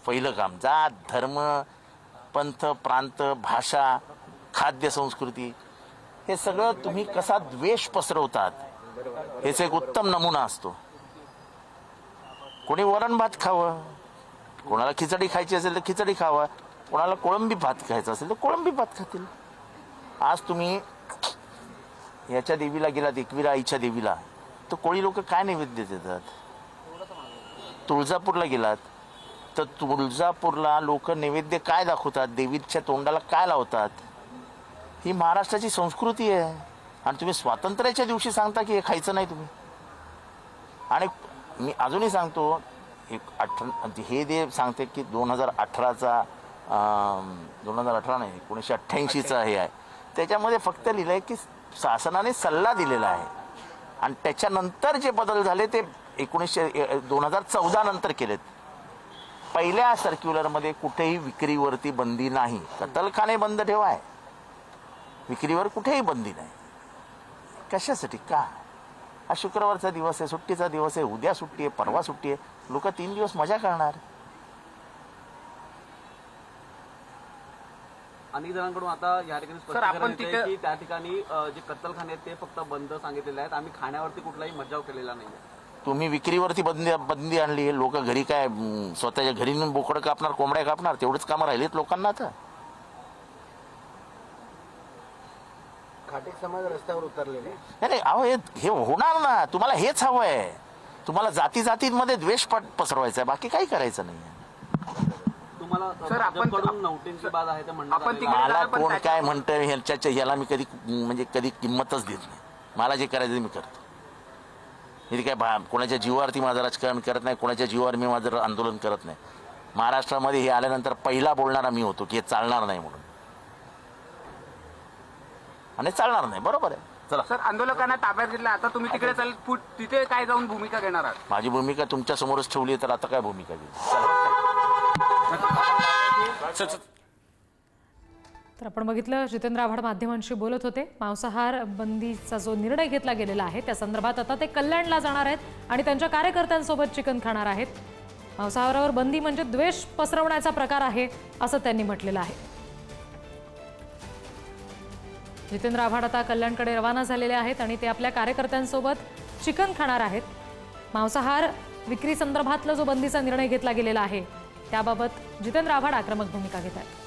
पहिलं काम. जात, धर्म, पंथ, प्रांत, भाषा, खाद्य संस्कृती हे सगळं तुम्ही कसा द्वेष पसरवतात हेच एक उत्तम नमुना असतो. कोणी वरण भात खावं, कोणाला खिचडी खायची असेल तर खिचडी खावा, कोणाला कोळंबी भात खायचा असेल तर कोळंबी भात खातील. आज तुम्ही याच्या देवीला गेलात, एकविरा आईच्या देवीला, तर कोळी लोक काय नैवेद्य देतात? तुळजापूरला गेलात तर तुळजापूरला लोक नैवेद्य काय दाखवतात? देवीच्या तोंडाला काय लावतात? ही महाराष्ट्राची संस्कृती आहे. आणि तुम्ही स्वातंत्र्याच्या दिवशी सांगता की हे खायचं नाही तुम्ही. आणि मी अजूनही सांगतो, हे जे सांगते की 2018चा 2018 नाही 1988चा हे आहे, त्याच्यामध्ये फक्त लिहिलं आहे की शासनाने सल्ला दिलेला आहे आणि त्याच्यानंतर जे बदल झाले ते 2014 नंतर केलेत. पहिल्या सर्क्युलरमध्ये कुठेही विक्रीवरती बंदी नाही. कत्तलखाने बंद ठेवाय, विक्रीवर कुठेही बंदी नाही. कशासाठी? का? हा शुक्रवारचा दिवस आहे, सुट्टीचा दिवस आहे, उद्या सुट्टी आहे, परवा सुट्टी आहे, लोक 3 दिवस मजा करणार. अनेक जणांकडून आता या ठिकाणी स्पष्टीकरण येतंय की त्या ठिकाणी जे कत्तलखाने आहेत ते फक्त बंद सांगितलेले आहेत, आम्ही खाण्यावरती कुठलाही मज्जाव केलेला नाही. तुम्ही विक्रीवरती बंदी आणली. लोक घरी काय स्वतःच्या घरी नेऊन बोकडं कापणार, कोंबड्या कापणार? तेवढेच कामं राहिलेत लोकांना. आता खाटीक समाज रस्त्यावर उतरलेले. नाही अहो, हे होणार ना. तुम्हाला हेच हवं आहे. तुम्हाला जाती जातींमध्ये द्वेष पसरवायचा आहे, बाकी काही करायचं नाही. तुम्हाला भाजपकडून नौटेंची बाज आहे तर मला कोण काय म्हणतं ह्याला मी कधी किंमतच देत नाही. मला जे करायचं मी करतो. मी काय कोणाच्या जीवावरती माझं राजकारण करत नाही, कोणाच्या जीवावर मी माझं आंदोलन करत नाही. महाराष्ट्रामध्ये हे आल्यानंतर पहिला बोलणारा मी होतो की हे चालणार नाही म्हणून, आणि चालणार नाही. बरोबर आहे. चला सर, आंदोलकांना ताब्यात घेतलं, आता तुम्ही तिकडे तिथे काय जाऊन भूमिका घेणार आहात? माझी भूमिका तुमच्या समोरच ठेवली, तर आता काय भूमिका घेऊ? तर आपण बघितलं, जितेंद्र आव्हाड माध्यमांशी बोलत होते. मांसाहार बंदीचा जो निर्णय घेतला गेलेला आहे त्या संदर्भात आता ते कल्याणला जाणार आहेत आणि त्यांच्या कार्यकर्त्यांसोबत चिकन खाणार आहेत. मांसाहारावर बंदी म्हणजे द्वेष पसरवण्याचा प्रकार आहे असं त्यांनी म्हटलेलं आहे. जितेंद्र आव्हाड आता कल्याणकडे रवाना झालेले आहेत आणि ते आपल्या कार्यकर्त्यांसोबत चिकन खाणार आहेत. मांसाहार विक्री संदर्भातला जो बंदीचा निर्णय घेतला गेलेला आहे त्याबाबत जितेंद्र आव्हाड आक्रमक भूमिका घेत आहेत.